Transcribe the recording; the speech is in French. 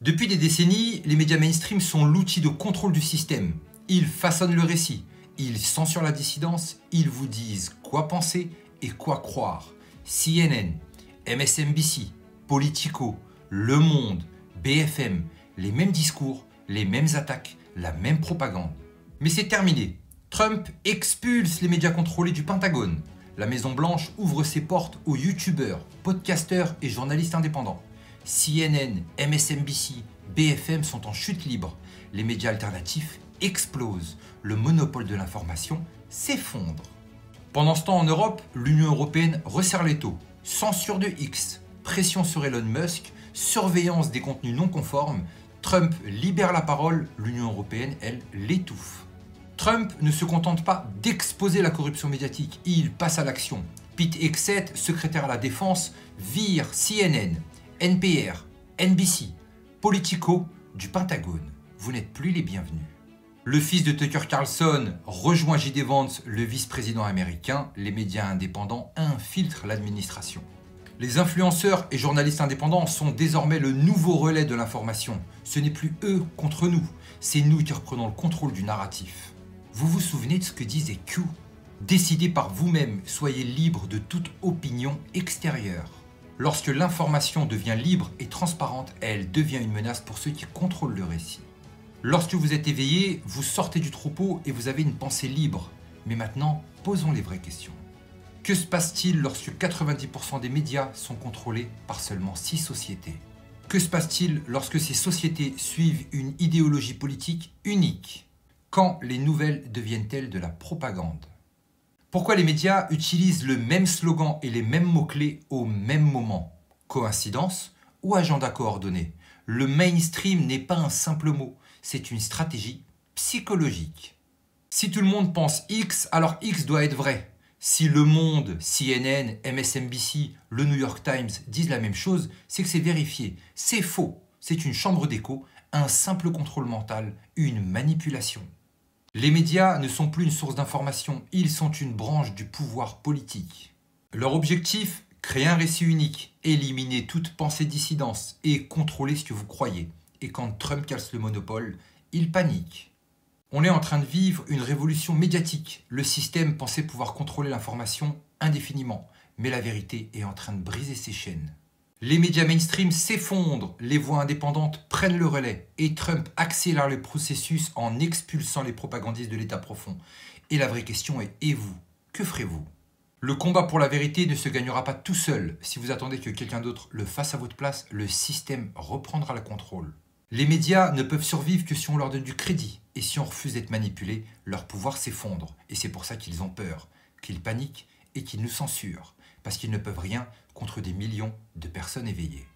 Depuis des décennies, les médias mainstream sont l'outil de contrôle du système. Ils façonnent le récit, ils censurent la dissidence, ils vous disent quoi penser et quoi croire. CNN, MSNBC, Politico, Le Monde, BFM, les mêmes discours, les mêmes attaques, la même propagande. Mais c'est terminé. Trump expulse les médias contrôlés du Pentagone. La Maison-Blanche ouvre ses portes aux youtubeurs, podcasteurs et journalistes indépendants. CNN, MSNBC, BFM sont en chute libre. Les médias alternatifs explosent. Le monopole de l'information s'effondre. Pendant ce temps en Europe, l'Union européenne resserre l'étau. Censure de X, pression sur Elon Musk, surveillance des contenus non conformes. Trump libère la parole, l'Union européenne, elle, l'étouffe. Trump ne se contente pas d'exposer la corruption médiatique, il passe à l'action. Pete Hegseth, secrétaire à la défense, vire CNN, NPR, NBC, Politico du Pentagone. Vous n'êtes plus les bienvenus. Le fils de Tucker Carlson rejoint J.D. Vance, le vice-président américain. Les médias indépendants infiltrent l'administration. Les influenceurs et journalistes indépendants sont désormais le nouveau relais de l'information. Ce n'est plus eux contre nous, c'est nous qui reprenons le contrôle du narratif. Vous vous souvenez de ce que disait Q? Décidez par vous-même, soyez libre de toute opinion extérieure. Lorsque l'information devient libre et transparente, elle devient une menace pour ceux qui contrôlent le récit. Lorsque vous êtes éveillé, vous sortez du troupeau et vous avez une pensée libre. Mais maintenant, posons les vraies questions. Que se passe-t-il lorsque 90% des médias sont contrôlés par seulement 6 sociétés? Que se passe-t-il lorsque ces sociétés suivent une idéologie politique unique? Quand les nouvelles deviennent-elles de la propagande? Pourquoi les médias utilisent le même slogan et les mêmes mots-clés au même moment? Coïncidence ou agenda coordonné? Le mainstream n'est pas un simple mot, c'est une stratégie psychologique. Si tout le monde pense X, alors X doit être vrai. Si Le Monde, CNN, MSNBC, le New York Times disent la même chose, c'est que c'est vérifié. C'est faux, c'est une chambre d'écho, un simple contrôle mental, une manipulation. Les médias ne sont plus une source d'information, ils sont une branche du pouvoir politique. Leur objectif, créer un récit unique, éliminer toute pensée dissidence et contrôler ce que vous croyez. Et quand Trump casse le monopole, il panique. On est en train de vivre une révolution médiatique. Le système pensait pouvoir contrôler l'information indéfiniment, mais la vérité est en train de briser ses chaînes. Les médias mainstream s'effondrent, les voix indépendantes prennent le relais et Trump accélère le processus en expulsant les propagandistes de l'État profond. Et la vraie question est, et vous, que ferez-vous? Le combat pour la vérité ne se gagnera pas tout seul. Si vous attendez que quelqu'un d'autre le fasse à votre place, le système reprendra le contrôle. Les médias ne peuvent survivre que si on leur donne du crédit. Et si on refuse d'être manipulé, leur pouvoir s'effondre. Et c'est pour ça qu'ils ont peur, qu'ils paniquent et qu'ils nous censurent. Parce qu'ils ne peuvent rien contre des millions de personnes éveillées.